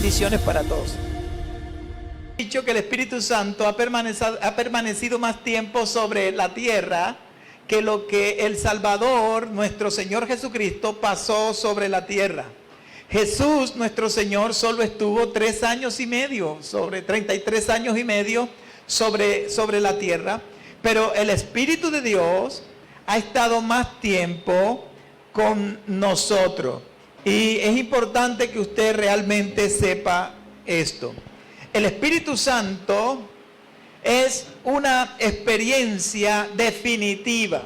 Bendiciones para todos. He dicho que el Espíritu Santo ha permanecido más tiempo sobre la tierra que lo que el Salvador, nuestro Señor Jesucristo, pasó sobre la tierra. Jesús, nuestro Señor, solo estuvo 3 años y medio, sobre 33 años y medio sobre la tierra, pero el Espíritu de Dios ha estado más tiempo con nosotros. Y es importante que usted realmente sepa esto. El Espíritu Santo es una experiencia definitiva.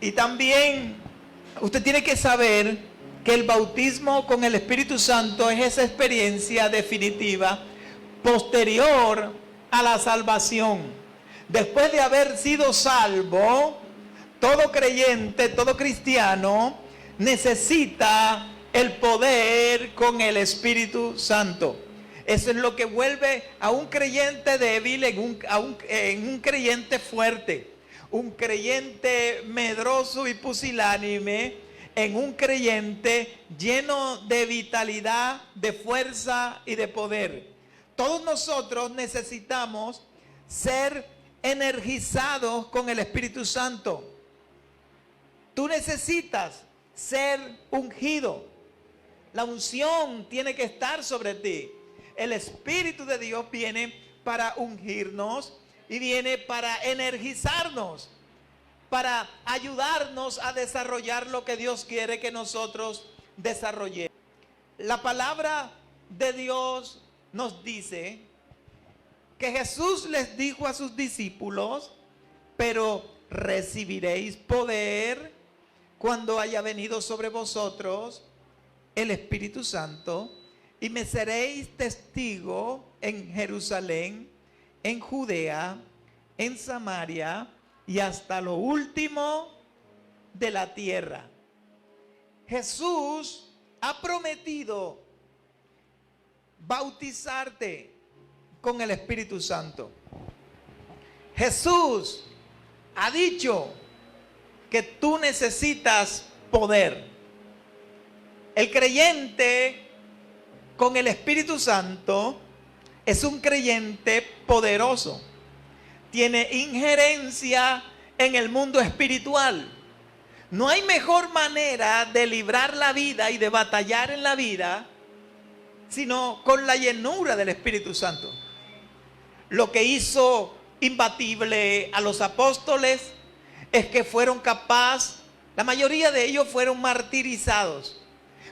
Y también usted tiene que saber que el bautismo con el Espíritu Santo es esa experiencia definitiva posterior a la salvación. Después de haber sido salvo, todo creyente, todo cristiano necesita el poder con el Espíritu Santo. Eso es lo que vuelve a un creyente débil en un creyente fuerte, un creyente medroso y pusilánime en un creyente lleno de vitalidad, de fuerza y de poder. Todos nosotros necesitamos ser energizados con el Espíritu Santo. Tú necesitas ser ungido. La unción tiene que estar sobre ti. El Espíritu de Dios viene para ungirnos y viene para energizarnos, para ayudarnos a desarrollar lo que Dios quiere que nosotros desarrollemos. La palabra de Dios nos dice que Jesús les dijo a sus discípulos: pero recibiréis poder cuando haya venido sobre vosotros el Espíritu Santo, y me seréis testigo en Jerusalén, en Judea, en Samaria y hasta lo último de la tierra. Jesús ha prometido bautizarte con el Espíritu Santo. Jesús ha dicho que tú necesitas poder. El creyente con el Espíritu Santo es un creyente poderoso. Tiene injerencia en el mundo espiritual. No hay mejor manera de librar la vida y de batallar en la vida sino con la llenura del Espíritu Santo. Lo que hizo imbatible a los apóstoles es que fueron capaces, la mayoría de ellos fueron martirizados,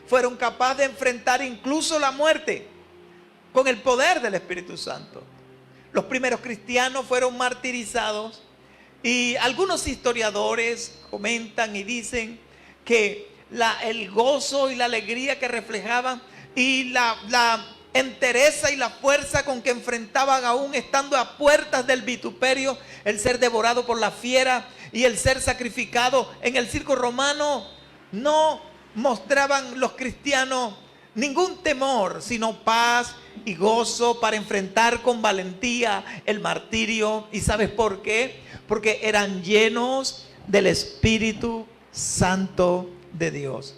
fueron capaces de enfrentar incluso la muerte con el poder del Espíritu Santo. Los primeros cristianos fueron martirizados y algunos historiadores comentan y dicen que el gozo y la alegría que reflejaban y la entereza y la fuerza con que enfrentaban, aún estando a puertas del vituperio, el ser devorado por la fiera y el ser sacrificado en el circo romano, no mostraban los cristianos ningún temor, sino paz y gozo para enfrentar con valentía el martirio. ¿Y sabes por qué? Porque eran llenos del Espíritu Santo de Dios.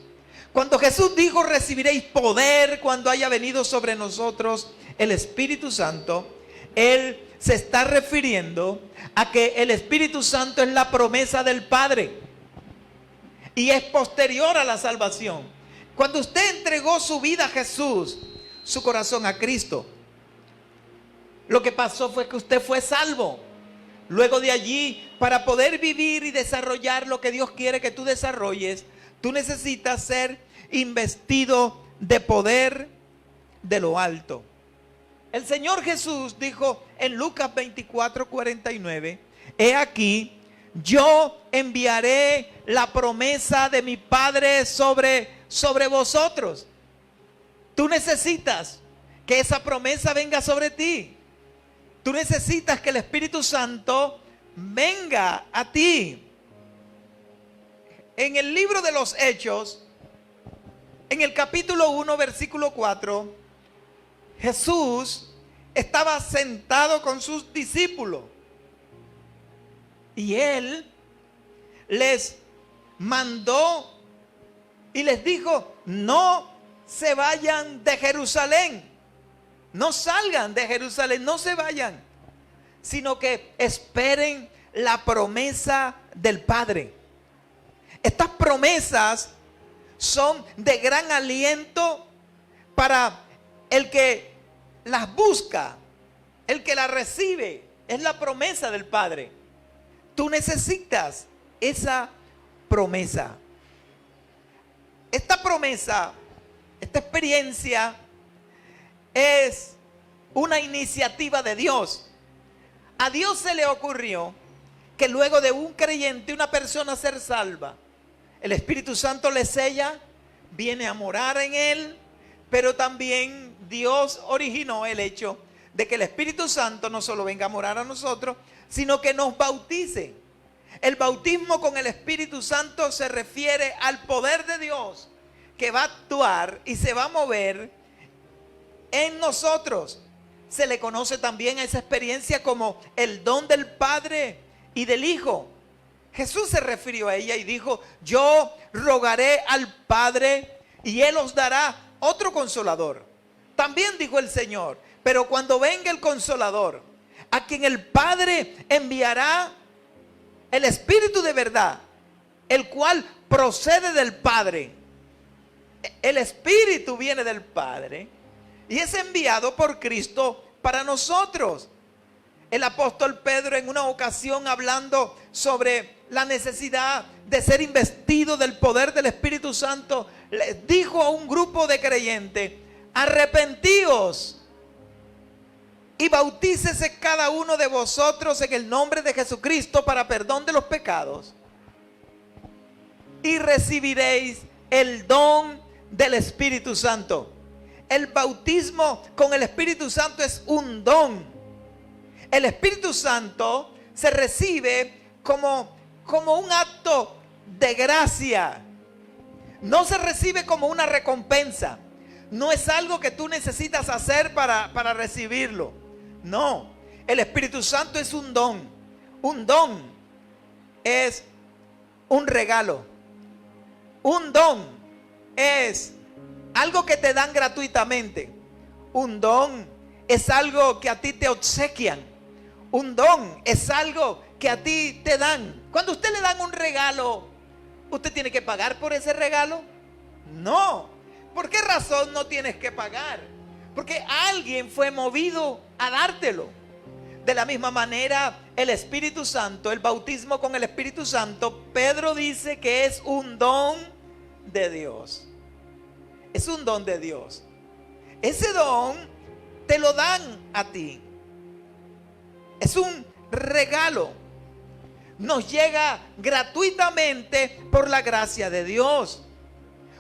Cuando Jesús dijo: recibiréis poder cuando haya venido sobre nosotros el Espíritu Santo, Él se está refiriendo a que el Espíritu Santo es la promesa del Padre y es posterior a la salvación. Cuando usted entregó su vida a Jesús, su corazón a Cristo, lo que pasó fue que usted fue salvo. Luego de allí, para poder vivir y desarrollar lo que Dios quiere que tú desarrolles, tú necesitas ser investido de poder de lo alto. El Señor Jesús dijo en Lucas 24:49: he aquí, yo enviaré la promesa de mi Padre sobre vosotros. Tú necesitas que esa promesa venga sobre ti. Tú necesitas que el Espíritu Santo venga a ti. En el libro de los Hechos, en el capítulo 1, versículo 4, Jesús estaba sentado con sus discípulos y Él les mandó y les dijo: no se vayan de Jerusalén. No salgan de Jerusalén, no se vayan, sino que esperen la promesa del Padre. Estas promesas son de gran aliento para el que las busca, el que las recibe. Es la promesa del Padre. Tú necesitas esa promesa. Esta promesa, esta experiencia es una iniciativa de Dios. A Dios se le ocurrió que luego de un creyente, una persona ser salva, el Espíritu Santo le sella, viene a morar en él, pero también Dios originó el hecho de que el Espíritu Santo no solo venga a morar a nosotros, sino que nos bautice. El bautismo con el Espíritu Santo se refiere al poder de Dios que va a actuar y se va a mover en nosotros. Se le conoce también a esa experiencia como el don del Padre y del Hijo. Jesús se refirió a ella y dijo: yo rogaré al Padre y Él os dará otro consolador. También dijo el Señor: pero cuando venga el consolador, a quien el Padre enviará el Espíritu de verdad, el cual procede del Padre. El Espíritu viene del Padre y es enviado por Cristo para nosotros. El apóstol Pedro, en una ocasión, hablando sobre la necesidad de ser investido del poder del Espíritu Santo, les dijo a un grupo de creyentes: arrepentíos y bautícese cada uno de vosotros en el nombre de Jesucristo para perdón de los pecados, y recibiréis el don del Espíritu Santo. El bautismo con el Espíritu Santo es un don. El Espíritu Santo se recibe como un acto de gracia. No se recibe como una recompensa. No es algo que tú necesitas hacer para recibirlo. No, el Espíritu Santo es un don. Un don es un regalo. Un don es algo que te dan gratuitamente. Un don es algo que a ti te obsequian. Un don es algo que a ti te dan. Cuando a usted le dan un regalo, ¿usted tiene que pagar por ese regalo? No. ¿Por qué razón no tienes que pagar? Porque alguien fue movido a dártelo. De la misma manera, el Espíritu Santo, el bautismo con el Espíritu Santo, Pedro dice que es un don de Dios. Es un don de Dios. Ese don te lo dan a ti. Es un regalo. Nos llega gratuitamente por la gracia de Dios.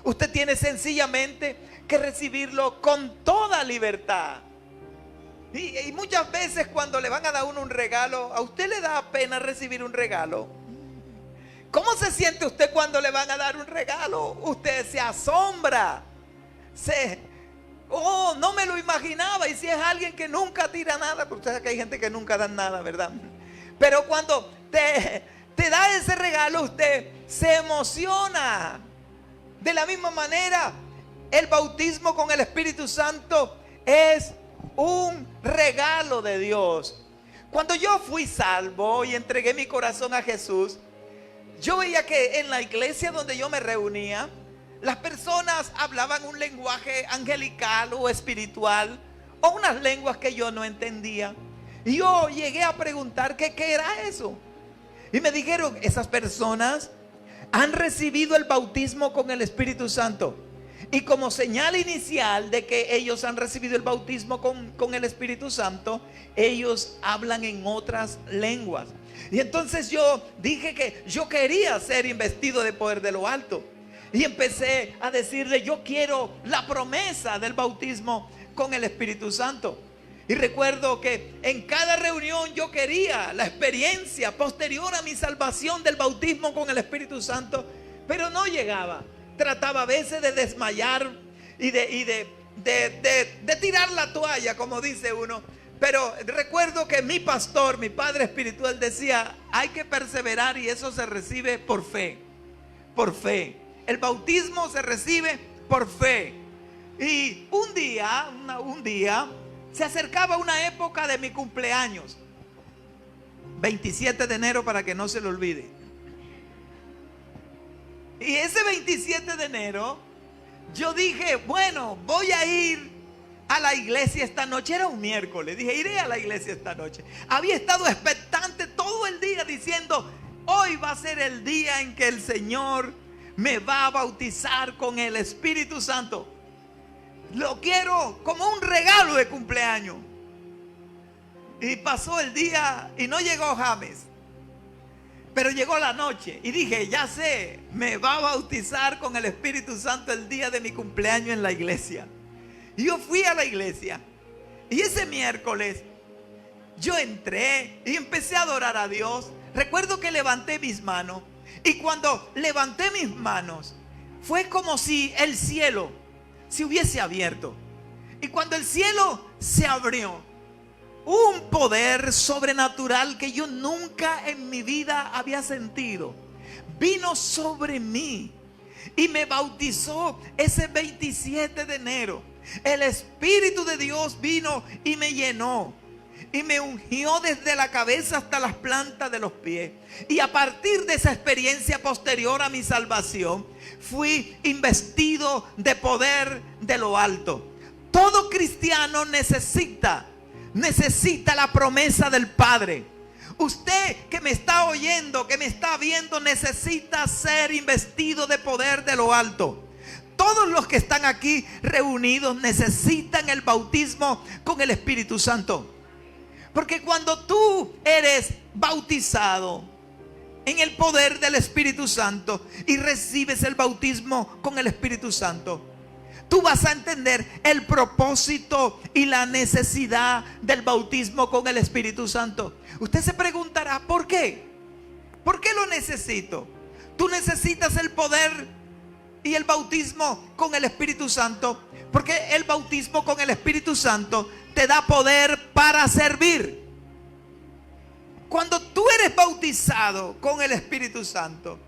Usted tiene sencillamente que recibirlo con toda libertad. Y muchas veces cuando le van a dar uno un regalo, a usted le da pena recibir un regalo. ¿Cómo se siente usted cuando le van a dar un regalo? Usted se asombra. No me lo imaginaba. Y si es alguien que nunca tira nada, porque usted sabe que hay gente que nunca dan nada, ¿verdad? Pero cuando te da ese regalo, usted se emociona. De la misma manera, el bautismo con el Espíritu Santo es un regalo de Dios. Cuando yo fui salvo y entregué mi corazón a Jesús, yo veía que en la iglesia donde yo me reunía, las personas hablaban un lenguaje angelical o espiritual, o unas lenguas que yo no entendía. Y yo llegué a preguntar qué era eso. Y me dijeron: esas personas han recibido el bautismo con el Espíritu Santo. Y como señal inicial de que ellos han recibido el bautismo con el Espíritu Santo, ellos hablan en otras lenguas. Y entonces yo dije que yo quería ser investido de poder de lo alto. Y empecé a decirle: yo quiero la promesa del bautismo con el Espíritu Santo. Y recuerdo que en cada reunión yo quería la experiencia posterior a mi salvación del bautismo con el Espíritu Santo, pero no llegaba. Trataba a veces de desmayar y de tirar la toalla, como dice uno. Pero recuerdo que mi pastor, mi padre espiritual, decía: hay que perseverar, y eso se recibe por fe. Por fe. El bautismo se recibe por fe. Y un día se acercaba una época de mi cumpleaños, 27 de enero, para que no se lo olvide. Y ese 27 de enero yo dije, bueno, voy a ir a la iglesia esta noche. Era un miércoles. Dije, iré a la iglesia esta noche. Había estado expectante todo el día diciendo, hoy va a ser el día en que el Señor me va a bautizar con el Espíritu Santo. Lo quiero como un regalo de cumpleaños. Y pasó el día y no llegó James. Pero llegó la noche y dije, ya sé, me va a bautizar con el Espíritu Santo el día de mi cumpleaños en la iglesia. Y yo fui a la iglesia. Y ese miércoles yo entré y empecé a adorar a Dios. Recuerdo que levanté mis manos. Y cuando levanté mis manos, fue como si el cielo se hubiese abierto. Y cuando el cielo se abrió, un poder sobrenatural que yo nunca en mi vida había sentido vino sobre mí y me bautizó ese 27 de enero. El Espíritu de Dios vino y me llenó y me ungió desde la cabeza hasta las plantas de los pies. Y a partir de esa experiencia posterior a mi salvación, fui investido de poder de lo alto. Todo cristiano necesita la promesa del Padre. Usted que me está oyendo, que me está viendo, necesita ser investido de poder de lo alto. Todos los que están aquí reunidos necesitan el bautismo con el Espíritu Santo. Porque cuando tú eres bautizado en el poder del Espíritu Santo y recibes el bautismo con el Espíritu Santo, tú vas a entender el propósito y la necesidad del bautismo con el Espíritu Santo. Usted se preguntará, ¿por qué? ¿Por qué lo necesito? Tú necesitas el poder y el bautismo con el Espíritu Santo porque el bautismo con el Espíritu Santo te da poder para servir. Cuando tú eres bautizado con el Espíritu Santo,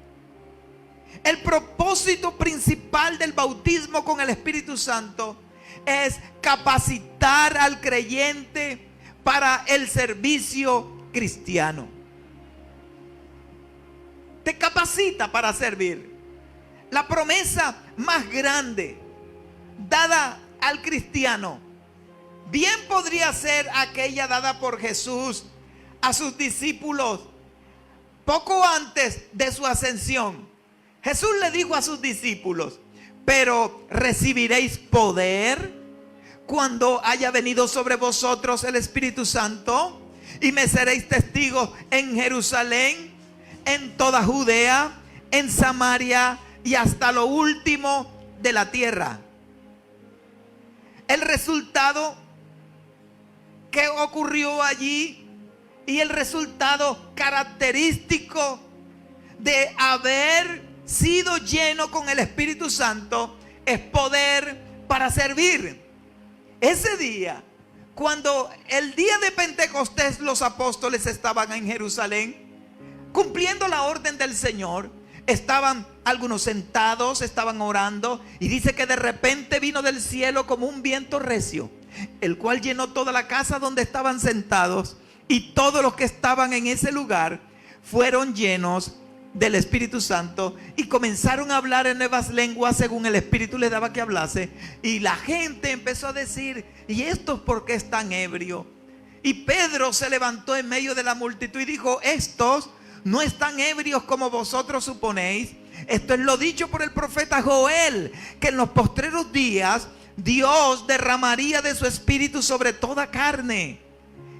el propósito principal del bautismo con el Espíritu Santo es capacitar al creyente para el servicio cristiano. Te capacita para servir. La promesa más grande dada al cristiano bien podría ser aquella dada por Jesús a sus discípulos poco antes de su ascensión. Jesús le dijo a sus discípulos, pero recibiréis poder cuando haya venido sobre vosotros el Espíritu Santo, y me seréis testigos en Jerusalén, en toda Judea, en Samaria y hasta lo último de la tierra. El resultado que ocurrió allí y el resultado característico de haber sido lleno con el Espíritu Santo es poder para servir. Ese día, cuando el día de Pentecostés los apóstoles estaban en Jerusalén cumpliendo la orden del Señor, estaban algunos sentados, estaban orando, y dice que de repente vino del cielo como un viento recio, el cual llenó toda la casa donde estaban sentados, y todos los que estaban en ese lugar fueron llenos del Espíritu Santo y comenzaron a hablar en nuevas lenguas según el Espíritu les daba que hablase. Y la gente empezó a decir, ¿y estos por qué están ebrios? Y Pedro se levantó en medio de la multitud y dijo, estos no están ebrios como vosotros suponéis. Esto es lo dicho por el profeta Joel, que en los postreros días Dios derramaría de su Espíritu sobre toda carne,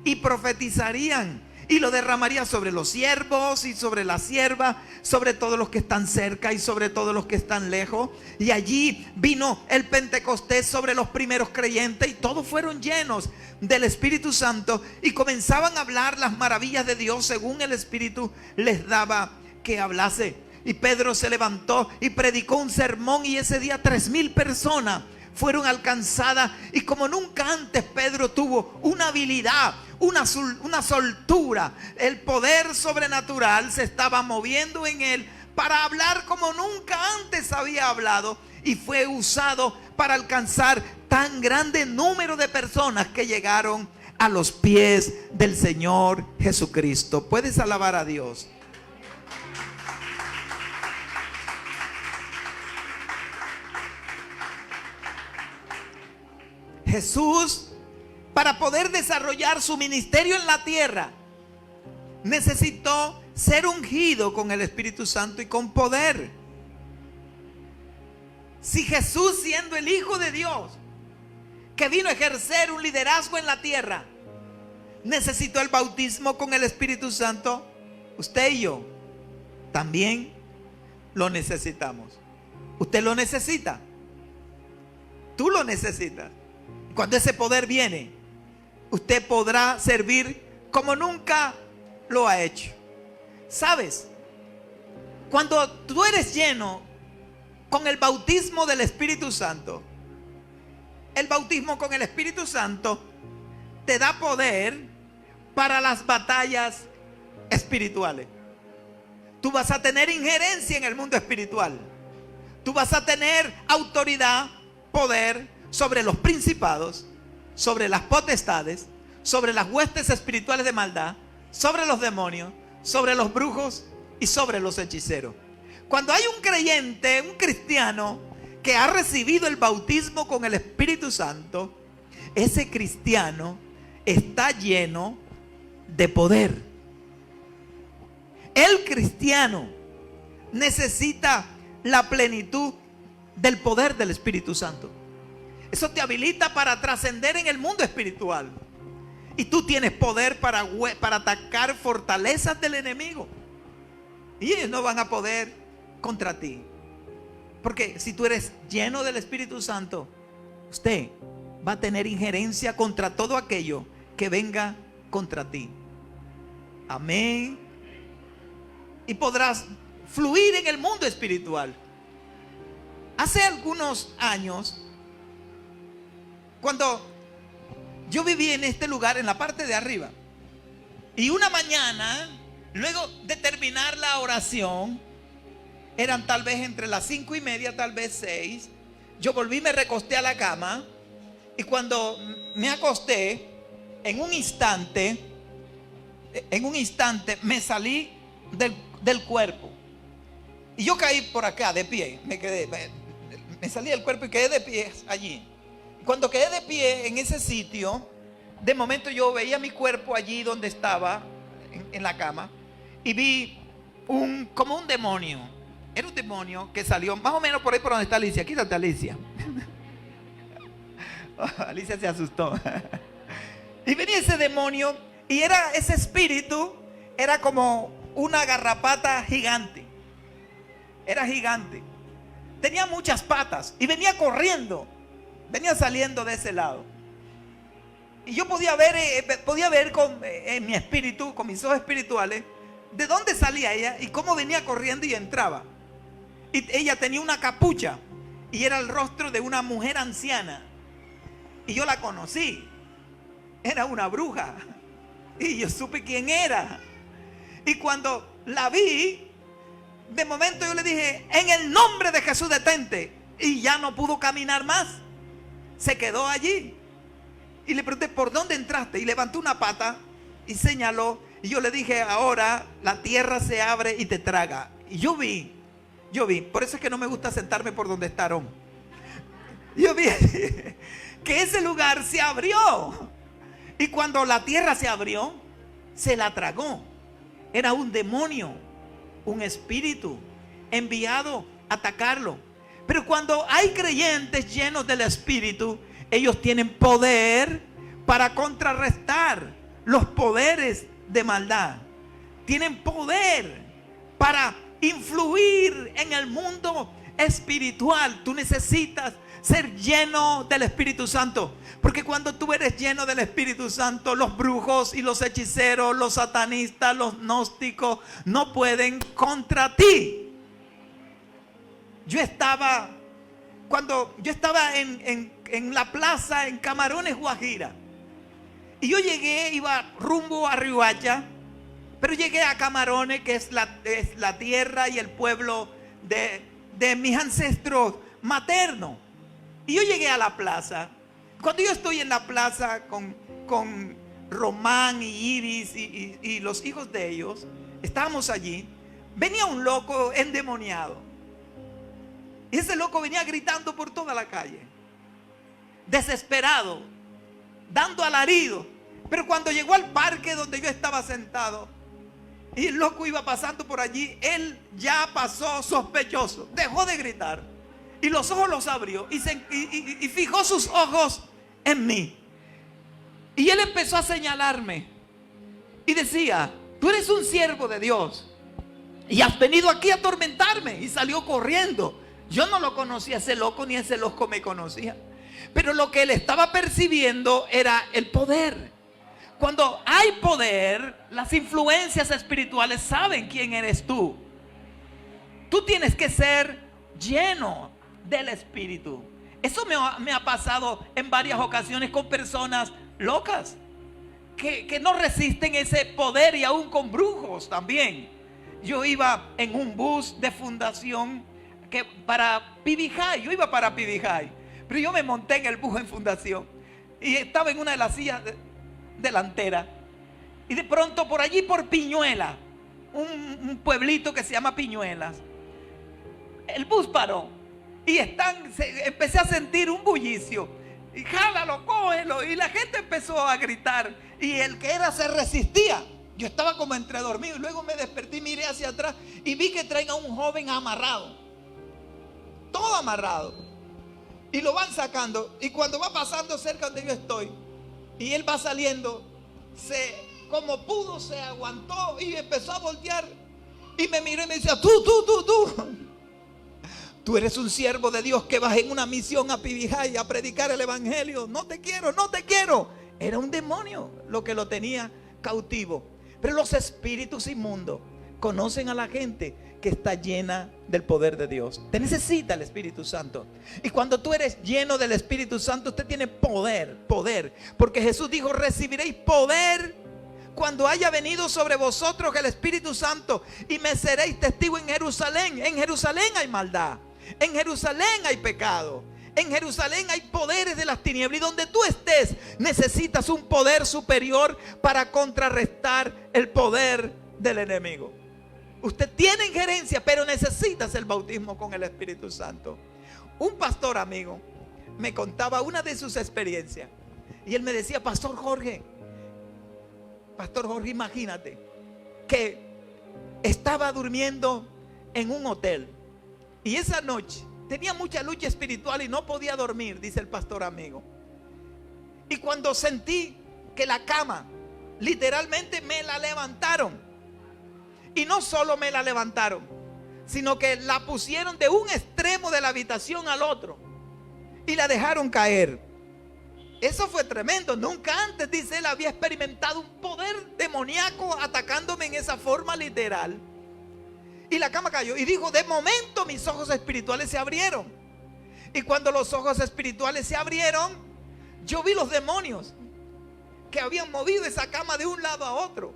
y profetizarían, y lo derramaría sobre los siervos y sobre las siervas, sobre todos los que están cerca y sobre todos los que están lejos. Y allí vino el Pentecostés sobre los primeros creyentes, y todos fueron llenos del Espíritu Santo y comenzaban a hablar las maravillas de Dios según el Espíritu les daba que hablase. Y Pedro se levantó y predicó un sermón, y ese día 3,000 personas fueron alcanzadas. Y como nunca antes, Pedro tuvo una habilidad, una soltura. El poder sobrenatural se estaba moviendo en él para hablar como nunca antes había hablado. y fue usado para alcanzar tan grande número de personas que llegaron a los pies del Señor Jesucristo. ¿Puedes alabar a Dios? Jesús, para poder desarrollar su ministerio en la tierra, necesitó ser ungido con el Espíritu Santo y con poder. Si Jesús, siendo el Hijo de Dios, que vino a ejercer un liderazgo en la tierra, necesitó el bautismo con el Espíritu Santo, usted y yo también lo necesitamos. Usted lo necesita. Tú lo necesitas. Cuando ese poder viene, usted podrá servir como nunca lo ha hecho. ¿Sabes? Cuando tú eres lleno con el bautismo del Espíritu Santo, el bautismo con el Espíritu Santo te da poder para las batallas espirituales. Tú vas a tener injerencia en el mundo espiritual. Tú vas a tener autoridad, poder sobre los principados, sobre las potestades, sobre las huestes espirituales de maldad, sobre los demonios, sobre los brujos y sobre los hechiceros. Cuando hay un creyente, un cristiano que ha recibido el bautismo con el Espíritu Santo, ese cristiano está lleno de poder. El cristiano necesita la plenitud del poder del Espíritu Santo. Eso te habilita para trascender en el mundo espiritual. Y tú tienes poder para atacar fortalezas del enemigo. Y ellos no van a poder contra ti. Porque si tú eres lleno del Espíritu Santo, usted va a tener injerencia contra todo aquello que venga contra ti. Amén. Y podrás fluir en el mundo espiritual. Hace algunos años, cuando yo viví en este lugar, en la parte de arriba, y una mañana, luego de terminar la oración, eran tal vez entre las 5:30, tal vez 6, yo volví, me recosté a la cama, y cuando me acosté, en un instante me salí del cuerpo, y yo caí por acá de pie, me salí del cuerpo y quedé de pie allí. Cuando quedé de pie en ese sitio, de momento yo veía mi cuerpo allí donde estaba, en la cama, y vi como un demonio. Era un demonio que salió más o menos por ahí por donde está Alicia. Quítate, Alicia. Alicia se asustó. Y venía ese demonio, y ese espíritu era como una garrapata gigante. Era gigante. Tenía muchas patas y venía corriendo. Venía saliendo de ese lado. Y yo podía ver en mi espíritu, con mis ojos espirituales, de dónde salía ella y cómo venía corriendo y entraba. Y ella tenía una capucha y era el rostro de una mujer anciana. Y yo la conocí. Era una bruja. Y yo supe quién era. Y cuando la vi, de momento yo le dije: en el nombre de Jesús, detente. Y ya no pudo caminar más. Se quedó allí. Y le pregunté: ¿por dónde entraste? Y levantó una pata y señaló. Y yo le dije: ahora la tierra se abre y te traga. Y yo vi. Por eso es que no me gusta sentarme por donde está Aarón. Yo vi que ese lugar se abrió. Y cuando la tierra se abrió, se la tragó. Era un demonio, un espíritu enviado a atacarlo. Pero cuando hay creyentes llenos del Espíritu, ellos tienen poder para contrarrestar los poderes de maldad. Tienen poder para influir en el mundo espiritual. Tú necesitas ser lleno del Espíritu Santo, porque cuando tú eres lleno del Espíritu Santo, los brujos y los hechiceros, los satanistas, los gnósticos no pueden contra ti. Cuando yo estaba en la plaza en Camarones, Guajira, y yo iba rumbo a Riohacha, pero llegué a Camarones, que es la tierra y el pueblo de mis ancestros materno. Y yo llegué a la plaza. Cuando yo estoy en la plaza con Román y Iris y los hijos de ellos, estábamos allí, venía un loco endemoniado. Y ese loco venía gritando por toda la calle, desesperado, dando alarido. Pero cuando llegó al parque donde yo estaba sentado y el loco iba pasando por allí, él ya pasó sospechoso, dejó de gritar y los ojos los abrió y fijó sus ojos en mí. Y él empezó a señalarme y decía: tú eres un siervo de Dios y has venido aquí a atormentarme. Y salió corriendo. Yo no lo conocía ese loco, ni ese loco me conocía. Pero lo que él estaba percibiendo era el poder. Cuando hay poder, las influencias espirituales saben quién eres tú. Tú tienes que ser lleno del Espíritu. Eso me ha pasado en varias ocasiones con personas locas que no resisten ese poder, y aún con brujos también. Yo iba en un bus de fundación para PB High. Yo iba para PB High, pero yo me monté en el bus en fundación y estaba en una de las sillas delantera. Y de pronto por allí, por Piñuela, un pueblito que se llama Piñuelas, el bus paró y empecé a sentir un bullicio. Y jálalo, cógelo. Y la gente empezó a gritar. Y el que era se resistía. Yo estaba como entre dormido. Y luego me desperté, miré hacia atrás y vi que traen a un joven amarrado. Todo amarrado. Y lo van sacando. Y cuando va pasando cerca donde yo estoy, y él va saliendo, como pudo, se aguantó y empezó a voltear. Y me miró y me decía: tú eres un siervo de Dios que vas en una misión a Pibijay a predicar el evangelio. No te quiero, no te quiero. Era un demonio lo que lo tenía cautivo. Pero los espíritus inmundos conocen a la gente que está llena del poder de Dios. Te necesita el Espíritu Santo. Y cuando tú eres lleno del Espíritu Santo, usted tiene poder. Porque Jesús dijo: recibiréis poder cuando haya venido sobre vosotros el Espíritu Santo, y me seréis testigo en Jerusalén. En Jerusalén hay maldad. En Jerusalén hay pecado. En Jerusalén hay poderes de las tinieblas. Y donde tú estés, necesitas un poder superior para contrarrestar el poder del enemigo. Usted tiene injerencia, pero necesitas el bautismo con el Espíritu Santo. Un pastor amigo me contaba una de sus experiencias. Y él me decía: Pastor Jorge, imagínate que estaba durmiendo en un hotel. Y esa noche tenía mucha lucha espiritual y no podía dormir, dice el pastor amigo. Y cuando sentí que la cama, literalmente me la levantaron. Y no solo me la levantaron, sino que la pusieron de un extremo de la habitación al otro y la dejaron caer. Eso fue tremendo. Nunca antes, dice él, había experimentado un poder demoníaco atacándome en esa forma literal. Y la cama cayó. Y dijo: de momento mis ojos espirituales se abrieron. Y cuando los ojos espirituales se abrieron, yo vi los demonios que habían movido esa cama de un lado a otro.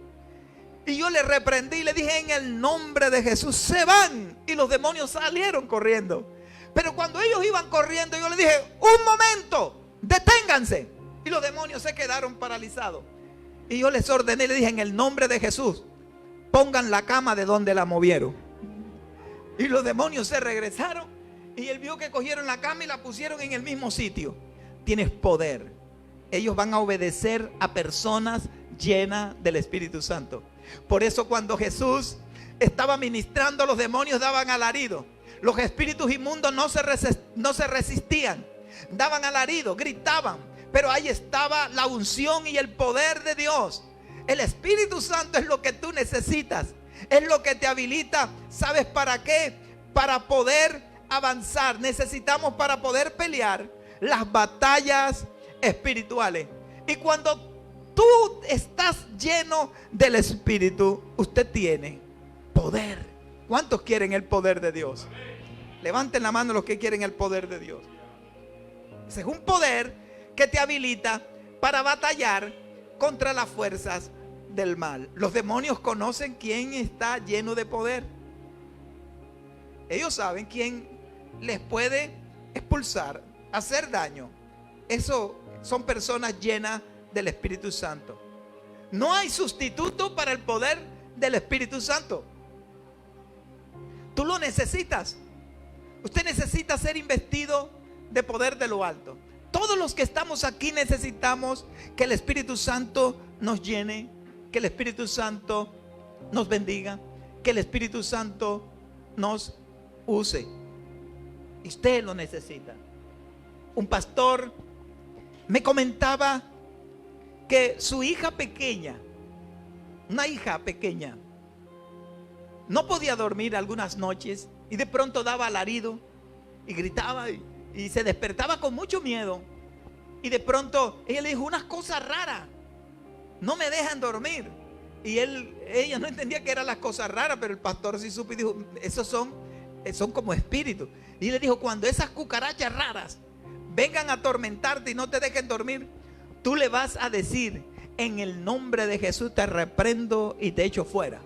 Y yo le reprendí y le dije: en el nombre de Jesús, se van. Y los demonios salieron corriendo. Pero cuando ellos iban corriendo, yo le dije: un momento, deténganse. Y los demonios se quedaron paralizados. Y yo les ordené y le dije: en el nombre de Jesús, pongan la cama de donde la movieron. Y los demonios se regresaron. Y él vio que cogieron la cama y la pusieron en el mismo sitio. Tienes poder. Ellos van a obedecer a personas llenas del Espíritu Santo. Por eso cuando Jesús estaba ministrando, los demonios daban alarido. Los espíritus inmundos no se resistían. Daban alarido, gritaban. Pero ahí estaba la unción y el poder de Dios. El Espíritu Santo es lo que tú necesitas. Es lo que te habilita. ¿Sabes para qué? Para poder avanzar. Necesitamos para poder pelear las batallas espirituales. Y cuando tú estás lleno del Espíritu, usted tiene poder. ¿Cuántos quieren el poder de Dios? Levanten la mano los que quieren el poder de Dios. Ese es un poder que te habilita para batallar contra las fuerzas del mal. Los demonios conocen quién está lleno de poder. Ellos saben quién les puede expulsar, hacer daño. Eso son personas llenas del Espíritu Santo. No hay sustituto para el poder del Espíritu Santo. Tú lo necesitas. Usted necesita ser investido de poder de lo alto. Todos los que estamos aquí necesitamos que el Espíritu Santo nos llene, que el Espíritu Santo nos bendiga, que el Espíritu Santo nos use. Y usted lo necesita. Un pastor me comentaba que su hija pequeña, una hija pequeña, no podía dormir algunas noches y de pronto daba alarido y gritaba y se despertaba con mucho miedo. Y de pronto ella le dijo unas cosas raras, no me dejan dormir. Y ella no entendía que eran las cosas raras, pero el pastor sí supo y dijo, esos son como espíritus. Y le dijo, cuando esas cucarachas raras vengan a atormentarte y no te dejen dormir, tú le vas a decir, en el nombre de Jesús te reprendo y te echo fuera.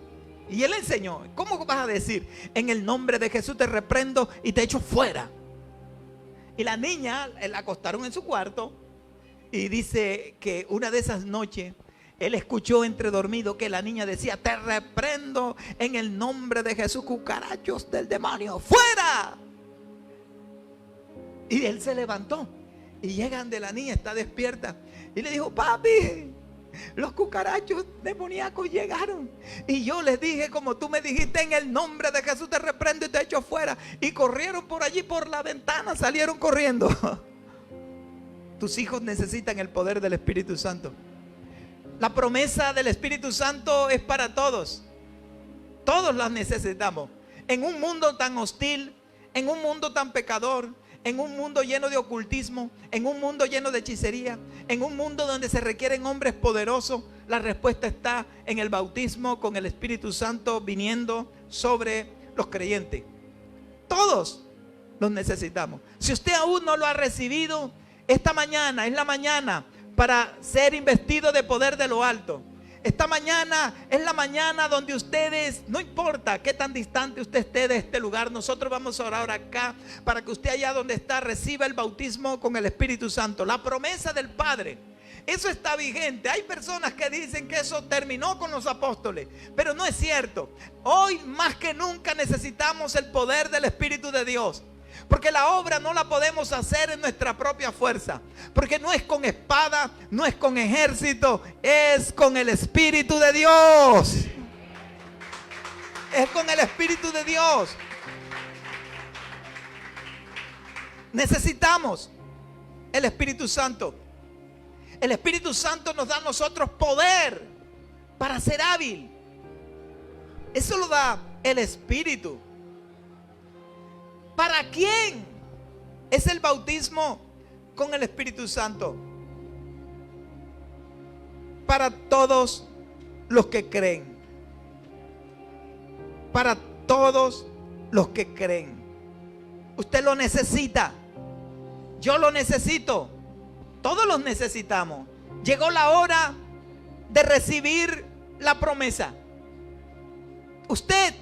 Y él enseñó, ¿cómo vas a decir? En el nombre de Jesús te reprendo y te echo fuera. Y la niña la acostaron en su cuarto y dice que una de esas noches él escuchó entre dormido que la niña decía, te reprendo en el nombre de Jesús, cucarachos del demonio, fuera. Y él se levantó y llegan de la niña, está despierta, y le dijo, papi, los cucarachos demoníacos llegaron y yo les dije como tú me dijiste, en el nombre de Jesús te reprendo y te echo fuera. Y corrieron por allí por la ventana, salieron corriendo. Tus hijos necesitan el poder del Espíritu Santo. La promesa del Espíritu Santo es para todos. Todos las necesitamos. En un mundo tan hostil, en un mundo tan pecador, en un mundo lleno de ocultismo, en un mundo lleno de hechicería, en un mundo donde se requieren hombres poderosos, la respuesta está en el bautismo con el Espíritu Santo viniendo sobre los creyentes. Todos los necesitamos. Si usted aún no lo ha recibido, esta mañana es la mañana para ser investido de poder de lo alto. Esta mañana es la mañana donde ustedes, no importa qué tan distante usted esté de este lugar, nosotros vamos a orar acá para que usted allá donde está reciba el bautismo con el Espíritu Santo. La promesa del Padre, eso está vigente. Hay personas que dicen que eso terminó con los apóstoles, pero no es cierto. Hoy más que nunca necesitamos el poder del Espíritu de Dios. Porque la obra no la podemos hacer en nuestra propia fuerza. Porque no es con espada, no es con ejército, es con el Espíritu de Dios. Es con el Espíritu de Dios. Necesitamos el Espíritu Santo. El Espíritu Santo nos da a nosotros poder para ser hábil. Eso lo da el Espíritu. ¿Para quién es el bautismo con el Espíritu Santo? Para todos los que creen. Para todos los que creen. Usted lo necesita. Yo lo necesito. Todos los necesitamos. Llegó la hora de recibir la promesa. Usted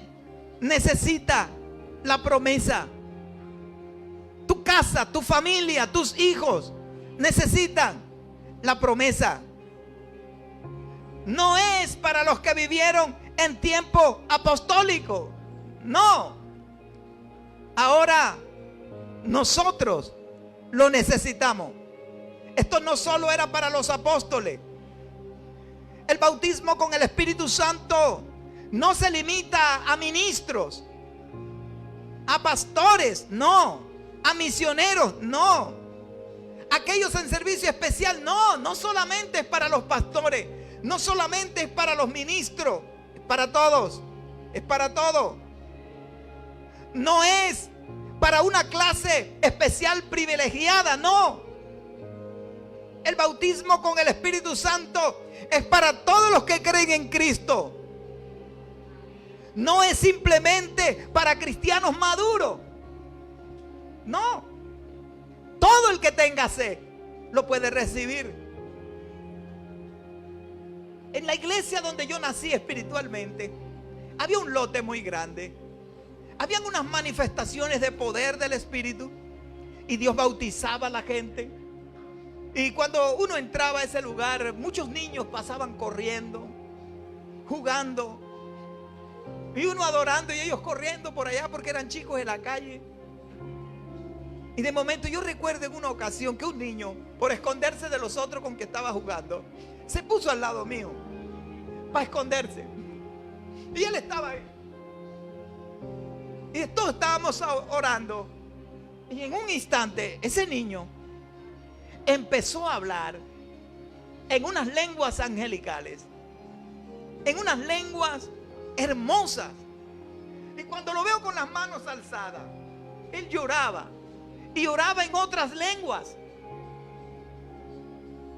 necesita la promesa. Tu casa, tu familia, tus hijos necesitan la promesa. No es para los que vivieron en tiempo apostólico. No. Ahora nosotros lo necesitamos. Esto no solo era para los apóstoles. El bautismo con el Espíritu Santo no se limita a ministros, a pastores, no. A misioneros, no. Aquellos en servicio especial, no. No solamente es para los pastores, no solamente es para los ministros, es para todos. Es para todos. No es para una clase especial privilegiada, no. El bautismo con el Espíritu Santo es para todos los que creen en Cristo. No es simplemente para cristianos maduros. No, todo el que tenga sed lo puede recibir. En la iglesia donde yo nací espiritualmente, había un lote muy grande. Habían unas manifestaciones de poder del Espíritu y Dios bautizaba a la gente. Y cuando uno entraba a ese lugar, muchos niños pasaban corriendo, jugando, y uno adorando y ellos corriendo por allá porque eran chicos en la calle. Y de momento yo recuerdo en una ocasión que un niño, por esconderse de los otros con que estaba jugando, se puso al lado mío para esconderse. Y él estaba ahí. Y todos estábamos orando. Y en un instante ese niño empezó a hablar en unas lenguas angelicales, en unas lenguas hermosas. Y cuando lo veo con las manos alzadas, él lloraba y oraba en otras lenguas.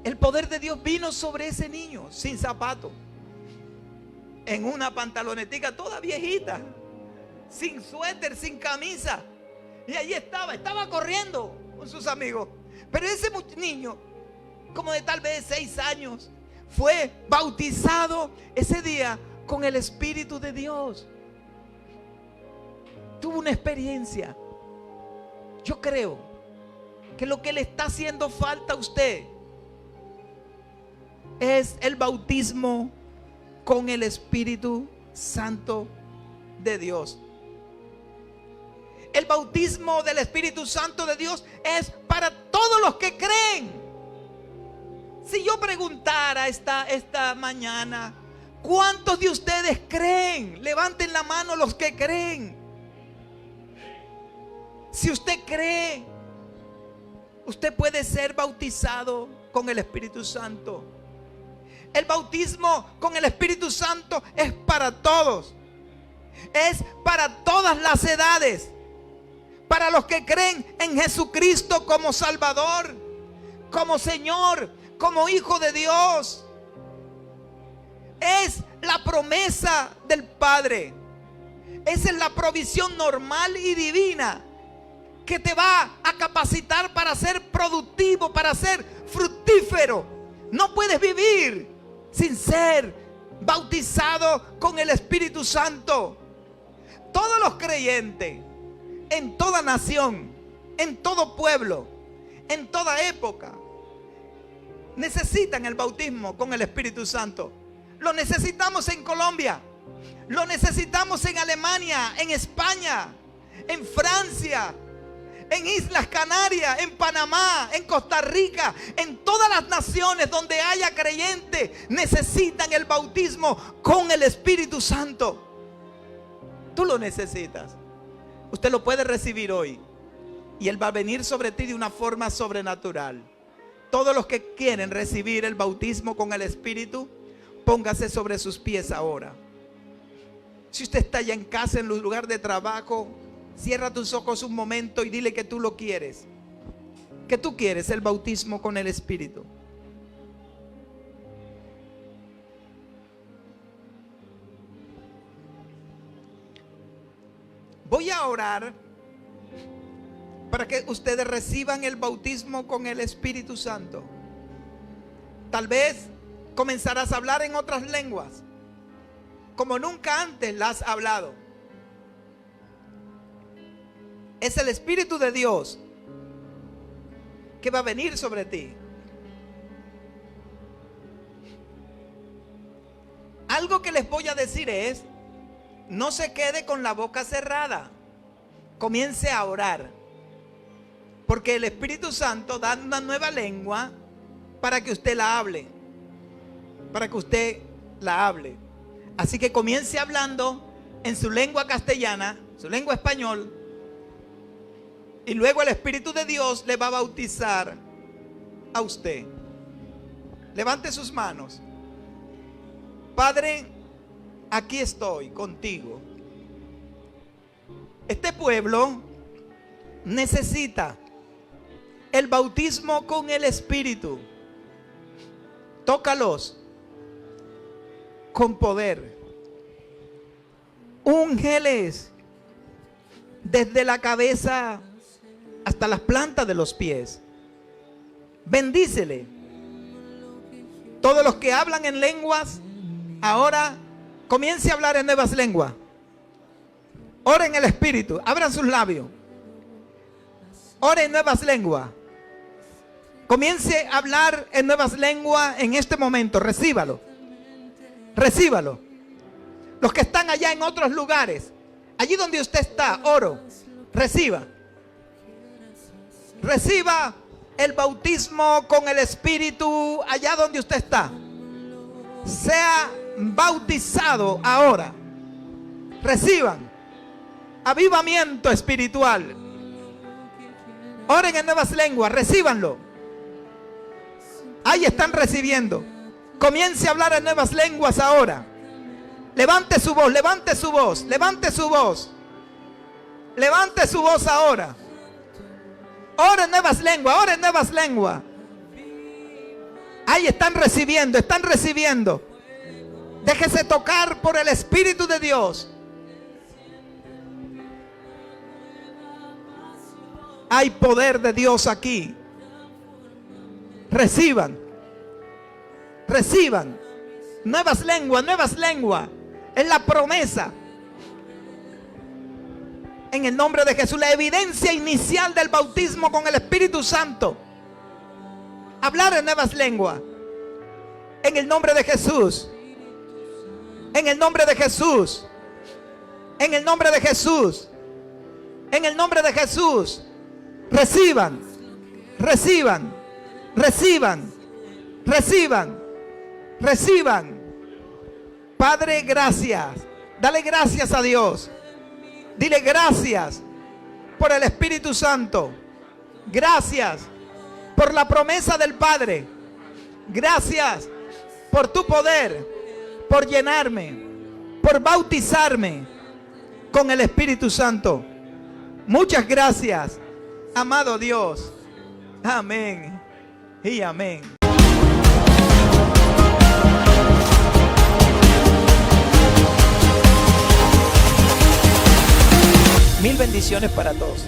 El poder de Dios vino sobre ese niño sin zapato, en una pantalonetica toda viejita, sin suéter, sin camisa. Y allí estaba corriendo con sus amigos. Pero ese niño, como de tal vez 6 años, fue bautizado ese día con el Espíritu de Dios. Tuvo una experiencia. Yo creo que lo que le está haciendo falta a usted es el bautismo con el Espíritu Santo de Dios. El bautismo del Espíritu Santo de Dios es para todos los que creen. Si yo preguntara esta mañana, ¿cuántos de ustedes creen? Levanten la mano los que creen. Si usted cree, usted puede ser bautizado con el Espíritu Santo. El bautismo con el Espíritu Santo es para todos. Es para todas las edades. Para los que creen en Jesucristo como Salvador, como Señor, como Hijo de Dios. Es la promesa del Padre. Esa es la provisión normal y divina que te va a capacitar para ser productivo, para ser fructífero. No puedes vivir sin ser bautizado con el Espíritu Santo. Todos los creyentes, en toda nación, en todo pueblo, en toda época, necesitan el bautismo con el Espíritu Santo. Lo necesitamos en Colombia, lo necesitamos en Alemania, en España, en Francia, en Islas Canarias, en Panamá, en Costa Rica, en todas las naciones donde haya creyentes, necesitan el bautismo con el Espíritu Santo. Tú lo necesitas. Usted lo puede recibir hoy y Él va a venir sobre ti de una forma sobrenatural. Todos los que quieren recibir el bautismo con el Espíritu, póngase sobre sus pies ahora. Si usted está ya en casa, en el lugar de trabajo, cierra tus ojos un momento y dile que tú lo quieres. Que tú quieres el bautismo con el Espíritu. Voy a orar para que ustedes reciban el bautismo con el Espíritu Santo. Tal vez comenzarás a hablar en otras lenguas, como nunca antes las has hablado. Es el Espíritu de Dios que va a venir sobre ti. Algo que les voy a decir es: no se quede con la boca cerrada. Comience a orar. Porque el Espíritu Santo da una nueva lengua para que usted la hable. Para que usted la hable. Así que comience hablando en su lengua castellana, su lengua español. Y luego el Espíritu de Dios le va a bautizar a usted. Levante sus manos. Padre, aquí estoy contigo. Este pueblo necesita el bautismo con el Espíritu. Tócalos con poder. Úngeles desde la cabeza hasta las plantas de los pies. Bendícele. Todos los que hablan en lenguas, ahora comience a hablar en nuevas lenguas. Ora en el Espíritu, abran sus labios. Ore en nuevas lenguas. Comience a hablar en nuevas lenguas en este momento. Recíbalo. Recíbalo. Los que están allá en otros lugares, allí donde usted está, oro, reciba. Reciba el bautismo con el Espíritu allá donde usted está. Sea bautizado ahora. Reciban avivamiento espiritual. Oren en nuevas lenguas, recíbanlo. Ahí están recibiendo. Comience a hablar en nuevas lenguas ahora. Levante su voz, levante su voz, levante su voz. Levante su voz ahora. Ora en nuevas lenguas, ora en nuevas lenguas. Ahí están recibiendo, están recibiendo. Déjese tocar por el Espíritu de Dios. Hay poder de Dios aquí. Reciban. Reciban. Nuevas lenguas, nuevas lenguas. Es la promesa. En el nombre de Jesús, la evidencia inicial del bautismo con el Espíritu Santo. Hablar en nuevas lenguas. En el nombre de Jesús. En el nombre de Jesús. En el nombre de Jesús. En el nombre de Jesús. Reciban. Reciban. Reciban. Reciban. Reciban. Padre, gracias. Dale gracias a Dios. Dile gracias por el Espíritu Santo. Gracias por la promesa del Padre. Gracias por tu poder, por llenarme, por bautizarme con el Espíritu Santo. Muchas gracias, amado Dios. Amén y amén. Mil bendiciones para todos.